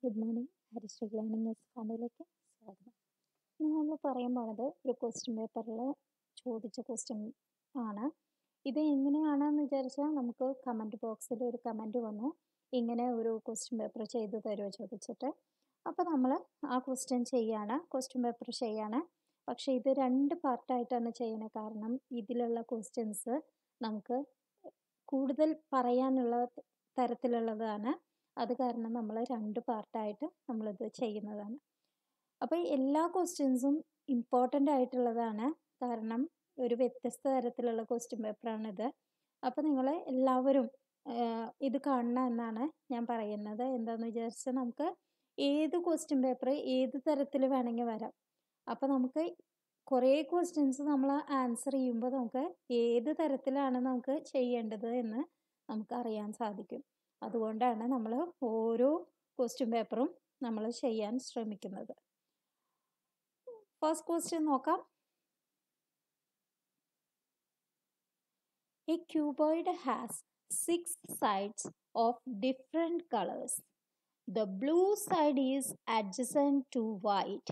Good morning. ഹരിശ്രീ learning ഫണ്ടിലേക്ക് സ്വാഗതം. ഇന്ന് നമ്മൾ പറയാൻ പോണത് ഒരു ക്വസ്റ്റ്യൻ പേപ്പറിൽ ചോദിച്ച ക്വസ്റ്റ്യൻ ആണ്. ഇത് എങ്ങനെയാണെന്ന് വിചാരിച്ചാൽ നമുക്ക് കമൻറ്റ് ബോക്സിൽ ഒരു കമൻറ്റ് വന്നു, ഇങ്ങനെ ഒരു ക്വസ്റ്റ്യൻ പേപ്പർ ചെയ്ത് തരുമോ ചോദിച്ചിട്ട്. അപ്പോൾ നമ്മൾ ആ ക്വസ്റ്റ്യൻ പേപ്പർ ചെയ്യാണ്. പക്ഷേ ഇത് 2 പാർട്ടായിട്ടാണ് ചെയ്യണത്. കാരണം ഇതിലുള്ള ക്വസ്റ്റ്യൻസ് നമുക്ക് കൂടുതൽ പറയാനുള്ള തരത്തിലുള്ളതാണ്. അത് കാരണം നമ്മൾ 2 പാർട്ടായിട്ട് നമ്മളിത് ചെയ്യുന്നതാണ്. അപ്പോൾ എല്ലാ ക്വസ്റ്റ്യൻസും ഇമ്പോർട്ടൻ്റ് ആയിട്ടുള്ളതാണ്. കാരണം ഒരു വ്യത്യസ്ത തരത്തിലുള്ള ക്വസ്റ്റ്യൻ പേപ്പറാണിത്. അപ്പോൾ നിങ്ങൾ എല്ലാവരും ഇത് കാണണം എന്നാണ് ഞാൻ പറയുന്നത്. എന്താണെന്ന് വിചാരിച്ചാൽ നമുക്ക് ഏത് ക്വസ്റ്റ്യൻ പേപ്പർ ഏത് തരത്തിൽ വേണമെങ്കിൽ വരാം. അപ്പോൾ നമുക്ക് കുറേ ക്വസ്റ്റ്യൻസ് നമ്മൾ ആൻസർ ചെയ്യുമ്പോൾ നമുക്ക് ഏത് തരത്തിലാണ് നമുക്ക് ചെയ്യേണ്ടത് എന്ന് നമുക്ക് അറിയാൻ സാധിക്കും. അതുകൊണ്ടാണ് നമ്മൾ ഓരോ ക്വസ്റ്റ്യൻ പേപ്പറും നമ്മൾ ചെയ്യാൻ ശ്രമിക്കുന്നത്. ഫസ്റ്റ് ക്വസ്റ്റ്യൻ നോക്കാം. A cuboid has 6 sides of different colors. The blue side is adjacent to white.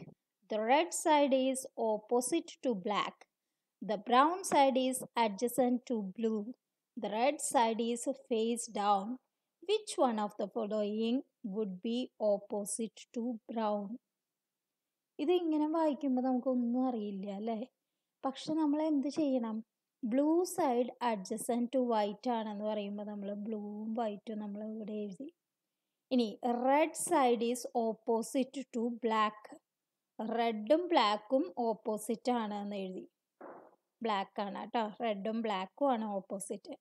The red side is opposite to black. The brown side is adjacent to blue. The red side is face down. Which one of the following would be opposite to brown? ഇത് ഇങ്ങനെ വായിക്കുമ്പോൾ നമുക്കൊന്നും അറിയില്ല അല്ലേ? പക്ഷെ നമ്മൾ എന്ത് ചെയ്യണം? Blue side adjacent to white ആണെന്ന് പറയുമ്പോൾ നമ്മൾ ബ്ലൂവും വൈറ്റും നമ്മൾ ഇവിടെ എഴുതി. ഇനി red side is opposite to black. റെഡും ബ്ലാക്കും ഓപ്പോസിറ്റ് ആണ് എന്ന് എഴുതി. ബ്ലാക്ക് ആണ് കേട്ടോ, റെഡും ബ്ലാക്കും ആണ് opposite.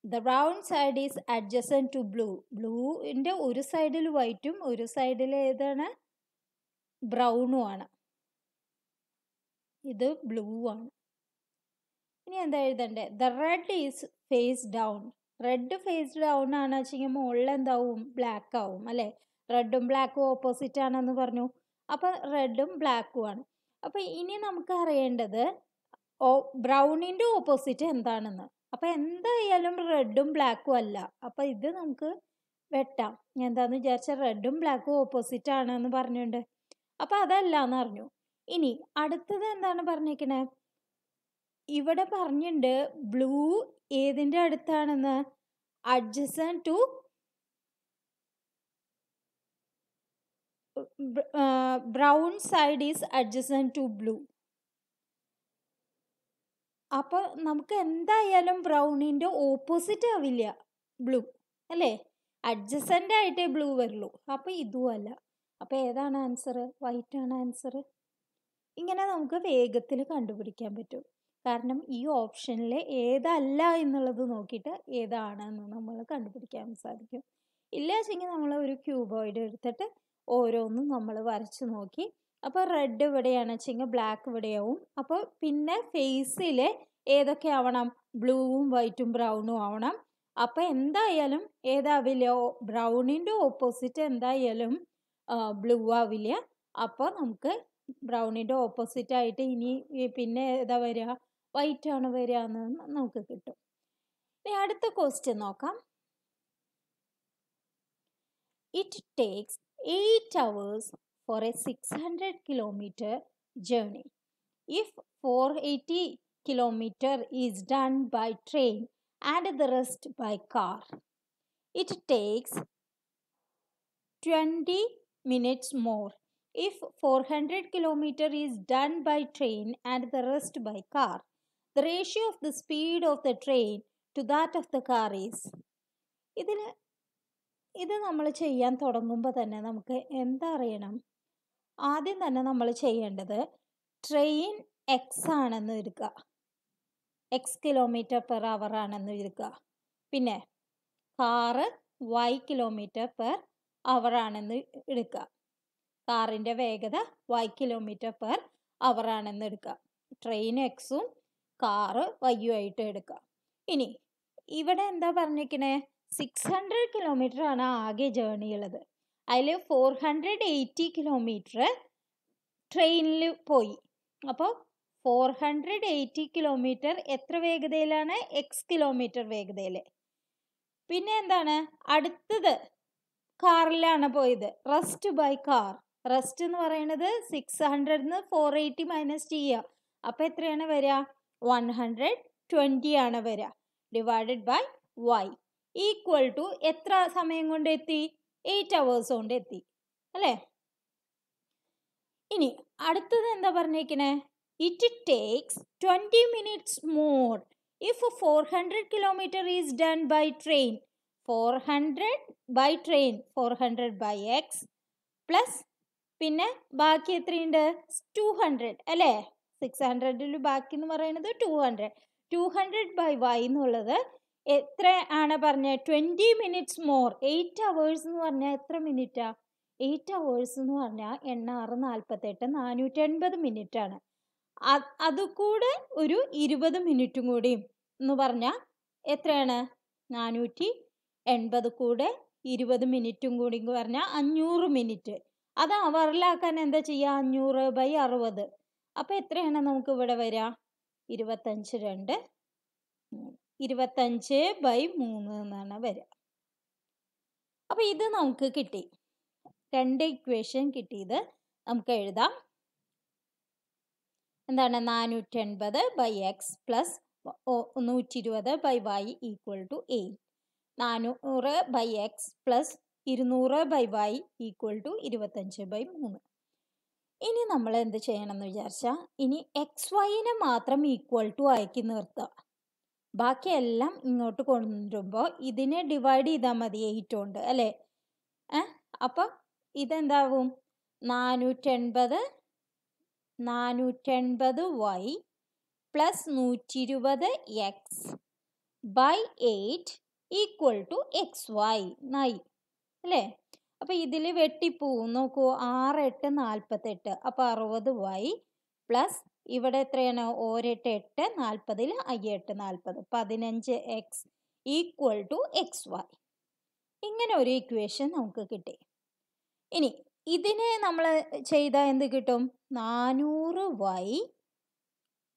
The brown side is adjacent to blue. ബ്ലൂവിൻ്റെ ഒരു സൈഡിൽ വൈറ്റും ഒരു സൈഡിൽ ഏതാണ്? ബ്രൗണും ആണ്. ഇത് ബ്ലൂ ആണ്. ഇനി എന്താ എഴുതണ്ടേ? The red is face down. Red face down ആണ് വെച്ചെങ്കിൽ മുകളിൽ എന്താവും? ബ്ലാക്ക് ആവും അല്ലേ? റെഡും ബ്ലാക്കും ഓപ്പോസിറ്റ് ആണെന്ന് പറഞ്ഞു. അപ്പം റെഡും ബ്ലാക്കും ആണ്. അപ്പം ഇനി നമുക്ക് അറിയേണ്ടത് ബ്രൗണിൻ്റെ ഓപ്പോസിറ്റ് എന്താണെന്ന്. അപ്പം എന്തായാലും റെഡും ബ്ലാക്കും അല്ല. അപ്പം ഇത് നമുക്ക് വെട്ടാം. എന്താന്ന് വിചാരിച്ചാൽ റെഡും ബ്ലാക്കും ഓപ്പോസിറ്റ് ആണെന്ന് പറഞ്ഞിട്ടുണ്ട്. അപ്പം അതല്ല എന്ന് അറിഞ്ഞു. ഇനി അടുത്തത് എന്താണ് പറഞ്ഞേക്കണേ? ഇവിടെ പറഞ്ഞിട്ടുണ്ട് ബ്ലൂ ഏതിൻ്റെ അടുത്താണെന്ന്? Adjacent to brown side is adjacent to blue. അപ്പോൾ നമുക്ക് എന്തായാലും ബ്രൗണിൻ്റെ ഓപ്പോസിറ്റ് ആവില്ല ബ്ലൂ അല്ലേ? അഡ്ജസൻ്റ് ആയിട്ടേ ബ്ലൂ വരുള്ളൂ. അപ്പോൾ ഇതും അല്ല. അപ്പോൾ ഏതാണ് ആൻസർ? വൈറ്റ് ആണ് ആൻസർ. ഇങ്ങനെ നമുക്ക് വേഗത്തിൽ കണ്ടുപിടിക്കാൻ പറ്റും. കാരണം ഈ ഓപ്ഷനിൽ ഏതല്ല എന്നുള്ളത് നോക്കിയിട്ട് ഏതാണെന്ന് നമ്മൾ കണ്ടുപിടിക്കാൻ സാധിക്കും. ഇല്ല വെച്ചെങ്കിൽ നമ്മൾ ഒരു ക്യൂബോയിഡ് എടുത്തിട്ട് ഓരോന്നും നമ്മൾ വരച്ച് നോക്കി. അപ്പോൾ റെഡ് ഇവിടെയാണ് വെച്ചെങ്കിൽ ബ്ലാക്ക് ഇവിടെയാവും. അപ്പോൾ പിന്നെ ഫേസിൽ ഏതൊക്കെ ആവണം? ബ്ലൂവും വൈറ്റും ബ്രൗണും ആവണം. അപ്പോൾ എന്തായാലും ഏതാവില്ല? ബ്രൗണിൻ്റെ ഓപ്പോസിറ്റ് എന്തായാലും ബ്ലൂ ആവില്ല. അപ്പോൾ നമുക്ക് ബ്രൗണിൻ്റെ ഓപ്പോസിറ്റ് ആയിട്ട് ഇനി പിന്നെ ഏതാ വരിക? വൈറ്റ് ആണ് വരിക എന്ന് നമുക്ക് കിട്ടും. ഇനി അടുത്ത ക്വസ്റ്റ്യൻ നോക്കാം. It takes 8 hours for a 600 kilometer journey. If 480 kilometer is done by train and the rest by car, it takes 20 minutes more. If 400 kilometer is done by train and the rest by car, the ratio of the speed of the train to that of the car is. ഇത് നമ്മൾ ചെയ്യാൻ തുടങ്ങുമ്പോൾ തന്നെ നമുക്ക് എന്താ അറിയണം? ആദ്യം തന്നെ നമ്മൾ ചെയ്യേണ്ടത് ട്രെയിൻ എക്സ് ആണെന്ന് എടുക്കുക, എക്സ് കിലോമീറ്റർ പെർ അവർ ആണെന്ന് എടുക്കുക. പിന്നെ car Y kilometre per hour ആണെന്ന് എടുക്കുക. കാറിൻ്റെ വേഗത വൈ കിലോമീറ്റർ പെർ അവർ ആണെന്ന് എടുക്കുക. ട്രെയിൻ എക്സും കാറ് വൈയും ആയിട്ട് എടുക്കുക. ഇനി ഇവിടെ എന്താ പറഞ്ഞിരിക്കണേ? 600 കിലോമീറ്റർ ആണ് ആകെ ജേർണി ഉള്ളത്. അതിൽ 480 കിലോമീറ്റർ ട്രെയിനിൽ പോയി. അപ്പോൾ 480 കിലോമീറ്റർ എത്ര വേഗതയിലാണ്? എക്സ് കിലോമീറ്റർ വേഗതയിൽ. പിന്നെ എന്താണ് അടുത്തത്? കാറിലാണ് പോയത്. Rest by car. റെസ്റ്റ് എന്ന് പറയുന്നത് 600 480 മൈനസ് ചെയ്യുക. അപ്പം എത്രയാണ് വരിക? 120 ആണ് വരിക. Divided by y equal to എത്ര സമയം കൊണ്ട് എത്തി? 8 hours കൊണ്ട് എത്തി അല്ലേ? ഇനി അടുത്തത് എന്താ പറഞ്ഞേക്കണേ? It takes 20 minutes more if 400 kilometer is done by train. 400 by train, 400 by x plus പിന്നെ ബാക്കി എത്രയുണ്ട്? 200 അല്ലേ? 600 ബാക്കി എന്ന് പറയുന്നത് 200 by y എന്നുള്ളത് എത്ര ആണ് പറഞ്ഞത്? 20 minutes more. 8 hours എന്ന് പറഞ്ഞാൽ എത്ര മിനിറ്റാ? 8 hours എന്ന് പറഞ്ഞാൽ 8×6 = 48 480 മിനിറ്റ് ആണ്. അതുകൂടെ ഒരു 20 മിനിറ്റും കൂടിയും എന്ന് പറഞ്ഞാൽ എത്രയാണ്? 480 കൂടെ 20 മിനിറ്റും കൂടി പറഞ്ഞാൽ 500 മിനിറ്റ്. അത് അവറിലാക്കാൻ എന്താ ചെയ്യുക? 500/60. അപ്പം എത്രയാണ് നമുക്ക് ഇവിടെ വരിക? 25 25/3 എന്നാണ് വരിക. അപ്പം ഇത് നമുക്ക് കിട്ടി. 2 ഇക്വേഷൻ കിട്ടിയത് നമുക്ക് എഴുതാം. എന്താണ്? 480/x plus 120/y equal to 8. 400/x plus 200/y equal to 25/3. ഇനി നമ്മൾ എന്ത് ചെയ്യണം എന്ന് വിചാരിച്ചാൽ, ഇനി XYനെ മാത്രം ഈക്വൽ ടു ആക്കി നിർത്തുക. ബാക്കിയെല്ലാം ഇങ്ങോട്ട് കൊണ്ടുവരുമ്പോൾ ഇതിനെ ഡിവൈഡ് ചെയ്താൽ മതി 8 കൊണ്ട് അല്ലേ? അപ്പം ഇതെന്താവും? 480y plus 120x by 8 equal to XY എന്നായി അല്ലേ? അപ്പം ഇതിൽ വെട്ടിപ്പോവും. നോക്കൂ, 6 8 48. അപ്പം 60y പ്ലസ് ഇവിടെ എത്രയാണ്? 1 8 8 40 8 40 15x ഈക്വൽ ടു XY. ഇങ്ങനെ ഒരു ഇക്വേഷൻ നമുക്ക് കിട്ടി. ഇനി ഇതിനെ നമ്മൾ ചെയ്താൽ എന്ത് കിട്ടും? 400y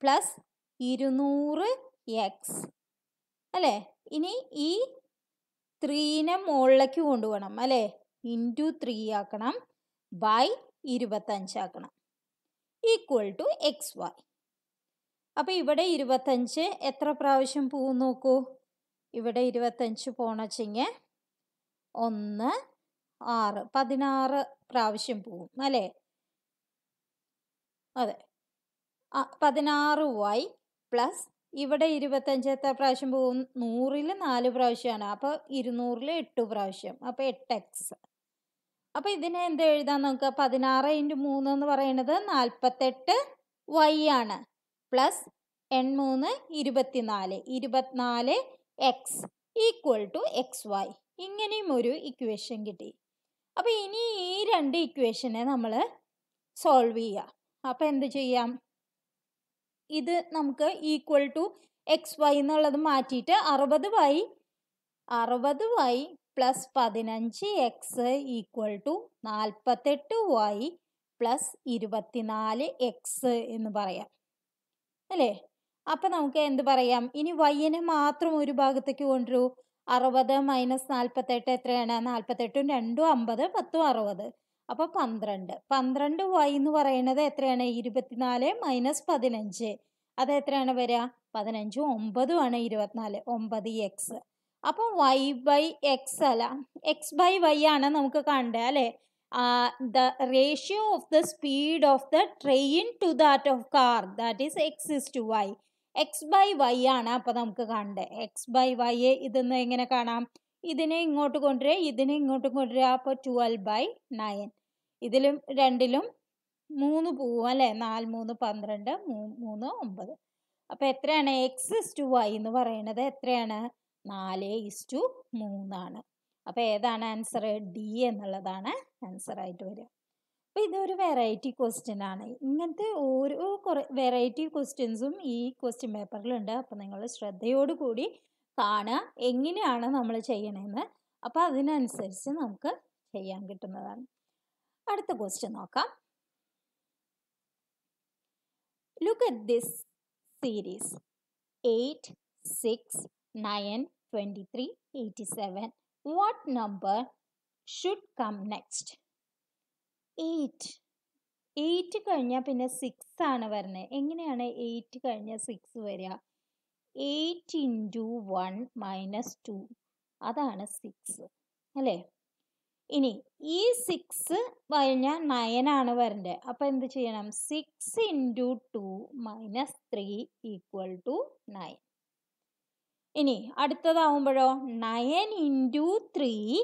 പ്ലസ് 200x അല്ലേ? ഇനി ഈ 3നെ മുകളിലേക്ക് കൊണ്ടുപോകണം അല്ലേ? ഇൻറ്റു 3 ആക്കണം, ബൈ 25 ആക്കണം, ഈക്വൽ ടു XY. അപ്പം ഇവിടെ 25 എത്ര പ്രാവശ്യം പോവും നോക്കൂ. ഇവിടെ 25 പോണച്ചെങ്കിൽ 1 6 16 പ്രാവശ്യം പോവും അല്ലേ? അതെ, 16y പ്ലസ് ഇവിടെ 25 എത്ര പ്രാവശ്യം പോവും? 100ൽ 4 പ്രാവശ്യമാണ്. അപ്പോൾ 200ൽ 8 പ്രാവശ്യം. അപ്പോൾ 8x. അപ്പോൾ ഇതിനെ എന്ത് എഴുതാൻ നമുക്ക്? 16×3 എന്ന് പറയുന്നത് 48y ആണ്. Plus 8×3 24 24x equal to XY. ഇങ്ങനെയും ഒരു ഇക്വേഷൻ കിട്ടി. അപ്പോൾ ഇനി ഈ 2 ഇക്വേഷനെ നമ്മൾ സോൾവ് ചെയ്യുക. അപ്പോൾ എന്ത് ചെയ്യാം? ഇത് നമുക്ക് ഈക്വൽ ടു XY എന്നുള്ളത് മാറ്റിയിട്ട് 60y plus 15x equal to 48y plus 24x എന്ന് പറയാം അല്ലേ? അപ്പം നമുക്ക് എന്ത് പറയാം? ഇനി വൈനെ മാത്രം ഒരു ഭാഗത്തേക്ക് കൊണ്ടുവരൂ. 60 മൈനസ് 48 എത്രയാണ്? 48 2 50 10 60. അപ്പോൾ 12. 12y എന്ന് പറയുന്നത് എത്രയാണ്? 24 മൈനസ് 15. അത് എത്രയാണ് വരിക? 15 9 ആണ് 24. 9x. അപ്പോൾ y/x അല്ല, x/y ആണ് നമുക്ക് കാണേണ്ടത് അല്ലേ? The ratio of the speed of the train to that of car, that is x/y. x/y ആണ് അപ്പോൾ നമുക്ക് കാണേണ്ടത്. x/y ഇതെന്ന് എങ്ങനെ കാണാം? ഇതിനെ ഇങ്ങോട്ട് കൊണ്ടുവരിക, ഇതിനെ ഇങ്ങോട്ട് കൊണ്ടുവരിക. അപ്പോൾ 12/9. ഇതിലും രണ്ടിലും 3 പോവും അല്ലേ? 4 3 12 3 9. അപ്പോൾ എത്രയാണ്? x/y എന്ന് പറയുന്നത് എത്രയാണ്? 4:3 ആണ്. അപ്പോൾ ഏതാണ് ആൻസർ? ഡി എന്നുള്ളതാണ് ആൻസർ ആയിട്ട് വരിക. അപ്പോൾ ഇതൊരു വെറൈറ്റി ക്വസ്റ്റ്യൻ ആണ്. ഇങ്ങനത്തെ ഓരോ വെറൈറ്റി ക്വസ്റ്റ്യൻസും ഈ ക്വസ്റ്റ്യൻ പേപ്പറിലുണ്ട്. അപ്പോൾ നിങ്ങൾ ശ്രദ്ധയോടുകൂടി കാണുക എങ്ങനെയാണ് നമ്മൾ ചെയ്യണമെന്ന്. അപ്പോൾ അതിനനുസരിച്ച് നമുക്ക് ചെയ്യാൻ കിട്ടുന്നതാണ്. അടുത്ത ക്വസ്റ്റ്യൻ നോക്കാം. Look at this series 8 6 9 23 87. What number should come next? 8. 8 കഴിഞ്ഞാൽ പിന്നെ 6 ആണ് വരുന്നത്. എങ്ങനെയാണ് 8 കഴിഞ്ഞാൽ 6 വരിക? 8 into 1 minus 2, അതാണ് 6 അല്ലേ? ഇനി ഈ 6 കഴിഞ്ഞാൽ 9 ആണ് വരേണ്ടത്. അപ്പം എന്ത് ചെയ്യണം? 6 into 2 minus 3 equal to 9. ഇനി അടുത്തതാവുമ്പോഴോ 9 into 3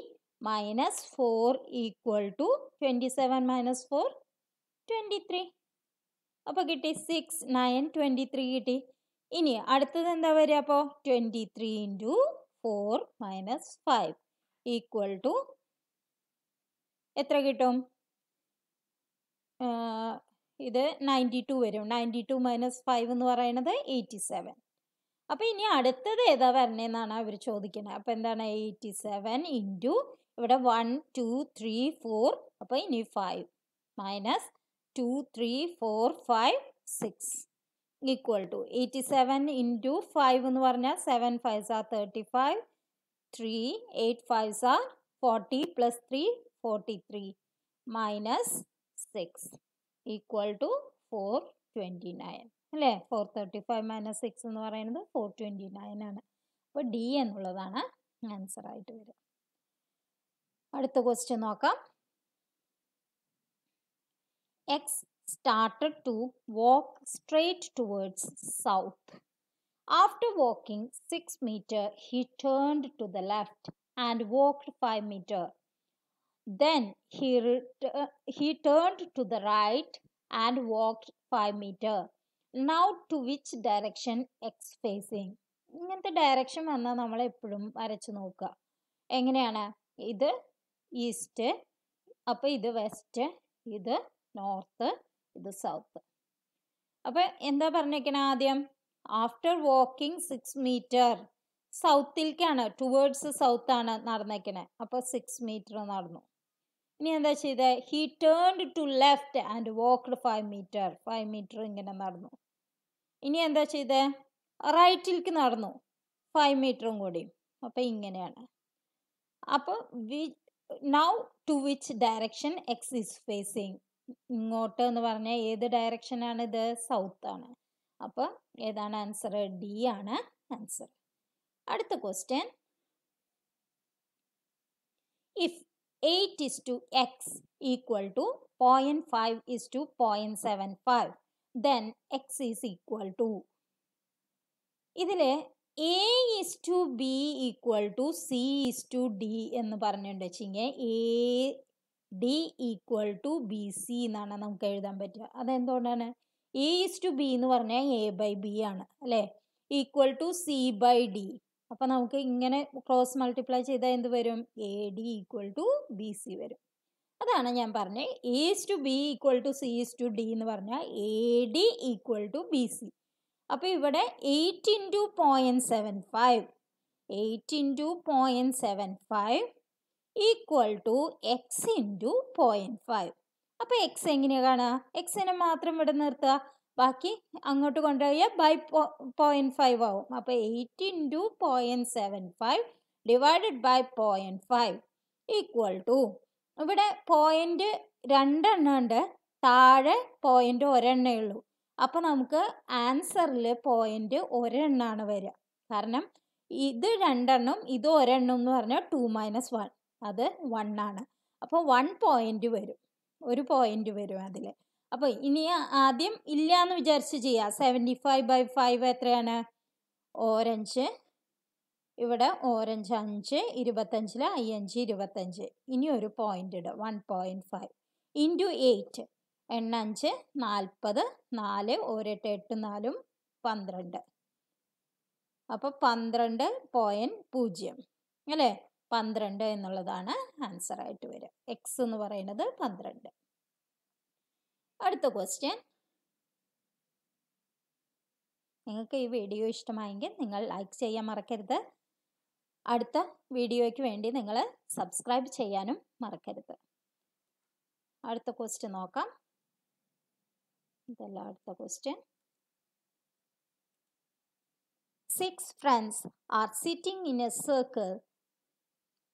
minus 4 equal to 27 minus 4 23. അപ്പോൾ കിട്ടി 6 9 23 കിട്ടി. ഇനി അടുത്തത് എന്താ വരിക? അപ്പോൾ 23 into 4 minus 5 equal to എത്ര കിട്ടും? ഇത് 92 വരും. 92 മൈനസ് 5 എന്ന് പറയുന്നത് 87. അപ്പോൾ ഇനി അടുത്തത് ഏതാ വരണേന്നാണ് അവർ ചോദിക്കുന്നത്. അപ്പോൾ എന്താണ്? 87 ഇൻറ്റു ഇവിടെ 1 2 3 4, അപ്പോൾ ഇനി 5 മൈനസ് 2 3 4 5 6 ഈക്വൽ ടു 87 ഇൻറ്റു 5 എന്ന് പറഞ്ഞാൽ 7 5s are 35, 3 8 5s are 40 plus 3 43 minus 6 equal to 429 അല്ലേ? 435 മൈനസ് 6 എന്ന് പറയുന്നത് 429 ആണ്. അപ്പോൾ ഡി എന്നുള്ളതാണ് ആൻസർ ആയിട്ട് വരിക. അടുത്ത ക്വസ്റ്റ്യൻ നോക്കാം. X started to walk straight towards south. After walking 6 meters, he turned to the left and walked 5 meters. Then he turned to the right and walked 5 meters. Now to which direction X facing? ഇങ്ങനത്തെ direction വന്നാൽ നമ്മൾ എപ്പോഴും വരച്ച് നോക്കുക. എങ്ങനെയാണ്? ഇത് east, അപ്പോൾ ഇത് വെസ്റ്റ്, ഇത് നോർത്ത്, ഇത് സൗത്ത്. അപ്പോൾ എന്താ പറഞ്ഞേക്കണേ? ആദ്യം ആഫ്റ്റർ വാക്കിംഗ് 6 മീറ്റർ സൗത്തിലേക്കാണ്, ടുവേർഡ്സ് സൗത്ത് ആണ് നടന്നേക്കണേ. അപ്പോൾ 6 മീറ്റർ നടന്നു. ഇനി എന്താ ചെയ്തത്? He turned to left and walked 5 meter. 5 meter ഇങ്ങനെ നടന്നു. ഇനി എന്താ ചെയ്തത്? റൈറ്റിലേക്ക് നടന്നു 5 മീറ്ററും കൂടി. അപ്പോൾ ഇങ്ങനെയാണ്. അപ്പോൾ now to which direction X is facing? ഇങ്ങോട്ട് എന്ന് പറഞ്ഞാൽ ഏത് ഡയറക്ഷനാണ്? ഇത് സൗത്ത് ആണ്. അപ്പോൾ ഏതാണ് ആൻസർ? ഡി ആണ് ആൻസർ. അടുത്ത question. If 8 is to x equal to 0.5 is to 0.75, then x is equal to. ഇതിൽ a is to b equal to c is to d എന്ന് പറഞ്ഞിട്ടുണ്ട് വെച്ചെങ്കിൽ a d equal to b c എന്നാണ് നമുക്ക് എഴുതാൻ പറ്റുക. അതെന്തുകൊണ്ടാണ്? a is to b എന്ന് പറഞ്ഞാൽ a by b ആണ് അല്ലേ? Equal to c by d. അപ്പം നമുക്ക് ഇങ്ങനെ ക്രോസ് മൾട്ടിപ്ലൈ ചെയ്താൽ എന്ത് വരും? A D equal to B C വരും. അതാണ് ഞാൻ പറഞ്ഞത് A is to B equal to C is to D എന്ന് പറഞ്ഞാൽ A D equal to B C. അപ്പോൾ ഇവിടെ 8 into 0.75 equal to X into 0.5. അപ്പോൾ എക്സ് എങ്ങനെയാണ് കാണുക? എക്സിനെ മാത്രം ഇവിടെ നിർത്തുക, ബാക്കി അങ്ങോട്ട് കൊണ്ടുപോയാൽ ബൈ 0.5 ആവും. അപ്പോൾ 8 into 0.75 divided by 0.5 equal to, ഇവിടെ പോയിൻ്റ് 2 എണ്ണം ഉണ്ട്, താഴെ പോയിൻ്റ് 1 എണ്ണേ ഉള്ളൂ. അപ്പോൾ നമുക്ക് ആൻസറിൽ പോയിൻ്റ് 1 എണ്ണമാണ് വരിക. കാരണം ഇത് 2 എണ്ണം ഇത് 1 എണ്ണം എന്ന് പറഞ്ഞാൽ 2 - 1 അത് 1 ആണ്. അപ്പോൾ 1 പോയിൻ്റ് വരും, 1 പോയിൻ്റ് വരും അതിൽ. അപ്പോൾ ഇനി ആദ്യം ഇല്ല എന്ന് വിചാരിച്ച് ചെയ്യാം. 75/5 എത്രയാണ്? ഓറഞ്ച്, ഇവിടെ ഓറഞ്ച് 5, 25 5 25. ഇനി ഒരു പോയിൻ്റ് ഇടുക 1.5 ഇൻറ്റു 8 എണ്ണ 5 40 4 1 8 8 4 12. അപ്പോൾ 12.0 അല്ലേ? 12 എന്നുള്ളതാണ് ആൻസർ ആയിട്ട് വരിക. എക്സ് എന്ന് പറയുന്നത് 12. അടുത്ത ക്വസ്റ്റ്യൻ. നിങ്ങൾക്ക് ഈ വീഡിയോ ഇഷ്ടമായെങ്കിൽ നിങ്ങൾ ലൈക്ക് ചെയ്യാൻ മറക്കരുത്. അടുത്ത വീഡിയോയ്ക്ക് വേണ്ടി നിങ്ങൾ സബ്സ്ക്രൈബ് ചെയ്യാനും മറക്കരുത്. അടുത്ത ക്വസ്റ്റ്യൻ നോക്കാം. ഇതല്ല അടുത്ത question. 6 friends are sitting in a circle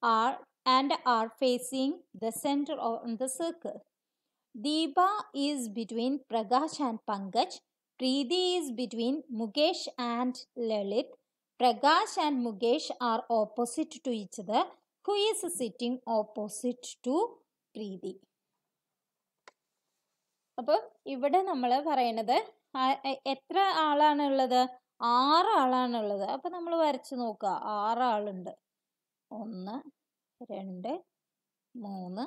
are and are facing the center on the circle. Deepa is between Prakash and Pankaj. Preeti is between Mukesh and Lalit. Prakash and Mukesh are opposite to each other. Who is sitting opposite to Preeti? അപ്പോൾ ഇവിടെ നമ്മൾ പറയണത് എത്ര ആളാണുള്ളത്? 6 ആളാണുള്ളത്. അപ്പോൾ നമ്മൾ വരച്ച് നോക്കുക. 6 ആളുണ്ട്. 1 2 3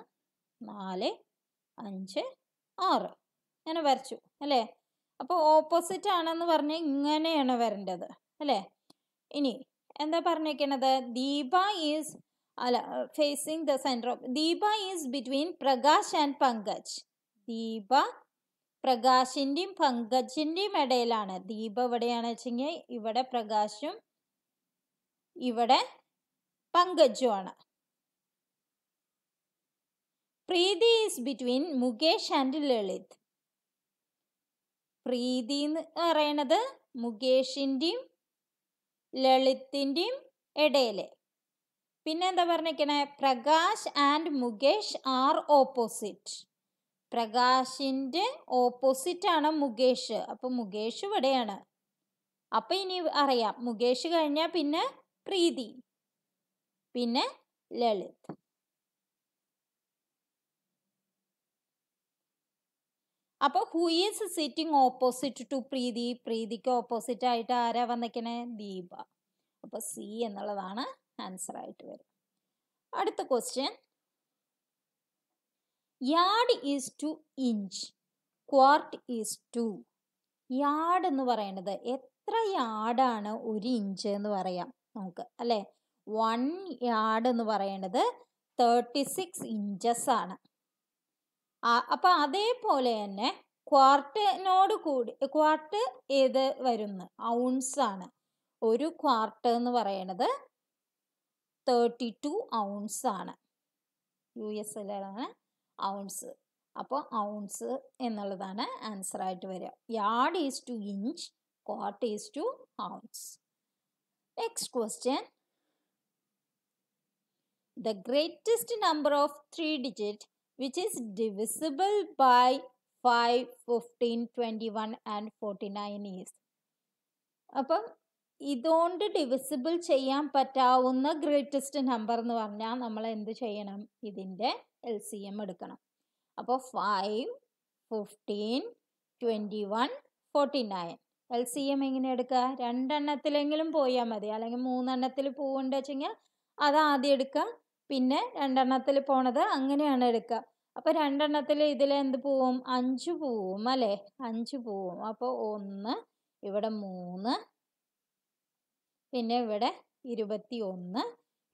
4 5 6 അങ്ങനെ വരച്ചു അല്ലേ? അപ്പോൾ ഓപ്പോസിറ്റ് ആണെന്ന് പറഞ്ഞാൽ ഇങ്ങനെയാണ് വരേണ്ടത് അല്ലേ? ഇനി എന്താ പറഞ്ഞേക്കണത്? Deepa is facing the center of Deepa is between Prakash and Pankaj. Deepa പ്രകാശിൻ്റെയും പങ്കജിൻ്റെയും ഇടയിലാണ്. ദീപ എവിടെയാണ് വെച്ചെങ്കിൽ ഇവിടെ പ്രകാശും ഇവിടെ പങ്കജുമാണ്. Preeti is between Mukesh and Lalit. Preeti എന്ന് പറയണത് മുകേഷിൻ്റെയും ലളിത്തിൻ്റെയും ഇടയിൽ. പിന്നെ എന്താ പറഞ്ഞിരിക്കണേ? Prakash and Mukesh are opposite. പ്രകാശിൻ്റെ ഓപ്പോസിറ്റ് ആണ് മുകേഷ്. അപ്പം മുകേഷ് ഇവിടെയാണ്. അപ്പം ഇനി അറിയാം, മുകേഷ് കഴിഞ്ഞാൽ പിന്നെ പ്രീതി, പിന്നെ ലളിത്. അപ്പോൾ who is sitting opposite to Preeti? പ്രീതിക്ക് ഓപ്പോസിറ്റ് ആയിട്ട് ആരാ വന്നിരിക്കണേ? ദീപ. അപ്പോൾ സി എന്നുള്ളതാണ് ആൻസർ ആയിട്ട് വരും. അടുത്ത question, yard is to inch, quart is to. Yard എന്ന് പറയുന്നത് എത്ര യാർഡാണ് 1 ഇഞ്ച് എന്ന് പറയാം നമുക്ക് അല്ലേ? 1 യാർഡ് എന്ന് പറയുന്നത് 36 ഇഞ്ചസ് ആണ്. അപ്പം അതേപോലെ തന്നെ ക്വാർട്ടിനോട് കൂടി ക്വാർട്ട് ഏത് വരുന്നു? ഔൺസ് ആണ്. ഒരു ക്വാർട്ട് എന്ന് പറയുന്നത് 32 ഔൺസ് ആണ്. US-ലാണ് ഔൺസ്. അപ്പോൾ ഔൺസ് എന്നുള്ളതാണ് ആൻസർ ആയിട്ട് വരിക. Yard is to inch, quart is to ounce. Next question, the greatest number of 3 digit which is divisible by 5, 15, 21 and 49 is. അപ്പം ഇതുകൊണ്ട് ഡിവിസിബിൾ ചെയ്യാൻ പറ്റാവുന്ന ഗ്രേറ്റസ്റ്റ് നമ്പർ എന്ന് പറഞ്ഞാൽ നമ്മൾ എന്ത് ചെയ്യണം? ഇതിൻ്റെ LCM എടുക്കണം. അപ്പോൾ 5, 15, 21, 49 LCM എങ്ങനെ എടുക്കുക? 2 എണ്ണത്തിലെങ്കിലും പോയാൽ മതി. അല്ലെങ്കിൽ 3 എണ്ണത്തിൽ പോകേണ്ട വെച്ചെങ്കിൽ അത് ആദ്യം എടുക്കുക, പിന്നെ 2 എണ്ണത്തിൽ പോണത് അങ്ങനെയാണ് എടുക്കുക. അപ്പോൾ 2 എണ്ണത്തിൽ ഇതിൽ എന്ത് പോവും? 5 പോവും അല്ലേ? 5 പോവും. അപ്പോൾ 1, ഇവിടെ 3, പിന്നെ ഇവിടെ 21,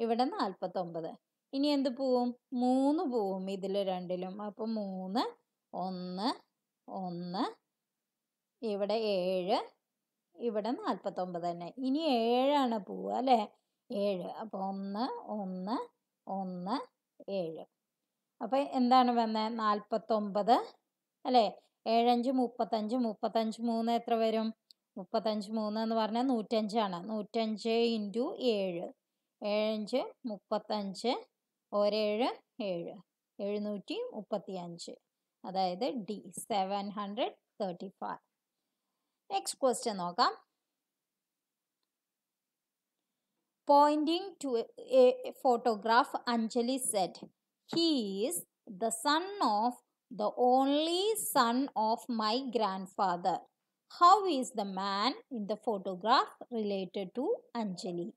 ഇവിടെ 49. ഇനി എന്ത് പോവും? 3 പോവും ഇതിൽ രണ്ടിലും. അപ്പോൾ 3, 1, 1, ഇവിടെ 7, ഇവിടെ 49 തന്നെ. ഇനി 7 പോവുക അല്ലേ? 7. അപ്പോൾ 1, 1, 1, 7. അപ്പോൾ എന്താണ് വന്നത്? 49 അല്ലേ? 7, 5, 35, 35, 3 എത്ര വരും? 35, 3 എന്ന് പറഞ്ഞാൽ 105 ആണ്. 105 ഇൻറ്റു 7, 7, 35, 7, 7, 735. അതായത് ഡി 735. നെക്സ്റ്റ് ക്വസ്റ്റ്യൻ നോക്കാം. Pointing to a photograph, Anjali said, "He is the son of the only son of my grandfather." How is the man in the photograph related to Anjali?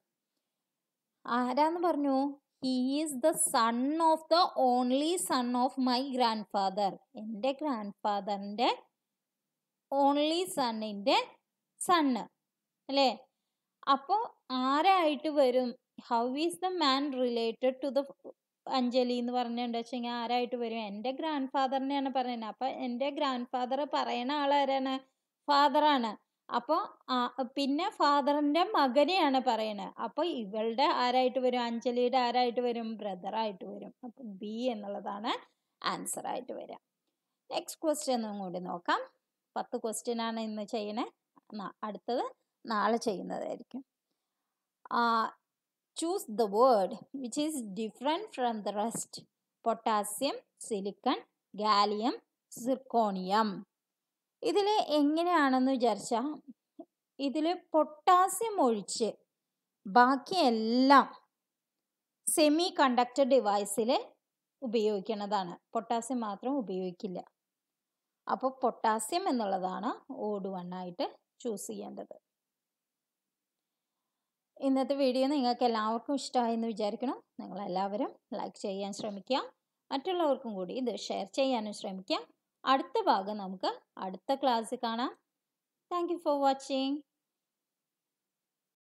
ആരാന്ന് പറഞ്ഞു? He is the son of the only son of my grandfather. എൻ്റെ ഗ്രാൻഡ്ഫാദറിൻ്റെ only സണ്ണിൻ്റെ sun അല്ലേ? അപ്പോൾ ആരായിട്ട് വരും? How is the man related to the Anjali എന്ന് പറഞ്ഞിട്ടുണ്ടെന്ന് വെച്ചെങ്കിൽ ആരായിട്ട് വരും? എൻ്റെ ഗ്രാൻഡ് ഫാദറിനെയാണ് പറയുന്നത്. അപ്പം എൻ്റെ ഗ്രാൻഡ് ഫാദർ പറയണ ആളാരാണ്? ഫാദറാണ്. അപ്പോൾ പിന്നെ ഫാദറിൻ്റെ മകനെയാണ് പറയണത്. അപ്പോൾ ഇവളുടെ ആരായിട്ട് വരും? അഞ്ജലിയുടെ ആരായിട്ട് വരും? ബ്രദറായിട്ട് വരും. അപ്പം ബി എന്നുള്ളതാണ് ആൻസർ ആയിട്ട് വരിക. നെക്സ്റ്റ് ക്വസ്റ്റ്യൻ ഒന്നും കൂടി നോക്കാം. 10 ക്വസ്റ്റ്യൻ ആണ് ഇന്ന് ചെയ്യണേ. അടുത്തത് നാളെ ചെയ്യുന്നതായിരിക്കും. choose the word which is different from the rest. Potassium, silicon, gallium, zirconium. ഇതിൽ എങ്ങനെയാണെന്ന് വിചാരിച്ചാൽ ഇതിൽ പൊട്ടാസ്യം ഒഴിച്ച് ബാക്കിയെല്ലാം സെമി കണ്ടക്ടർ ഡിവൈസിൽ ഉപയോഗിക്കുന്നതാണ്. പൊട്ടാസ്യം മാത്രം ഉപയോഗിക്കില്ല. അപ്പോൾ പൊട്ടാസ്യം എന്നുള്ളതാണ് ഓഡ് 1 ആയിട്ട് ചൂസ് ചെയ്യേണ്ടത്. ഇന്നത്തെ വീഡിയോ നിങ്ങൾക്ക് എല്ലാവർക്കും ഇഷ്ടമായെന്ന് വിചാരിക്കണം. നിങ്ങളെല്ലാവരും ലൈക്ക് ചെയ്യാൻ ശ്രമിക്കുക. മറ്റുള്ളവർക്കും കൂടി ഇത് ഷെയർ ചെയ്യാനും ശ്രമിക്കുക. അടുത്ത ഭാഗം നമുക്ക് അടുത്ത ക്ലാസ്സിൽ കാണാം. Thank you for watching.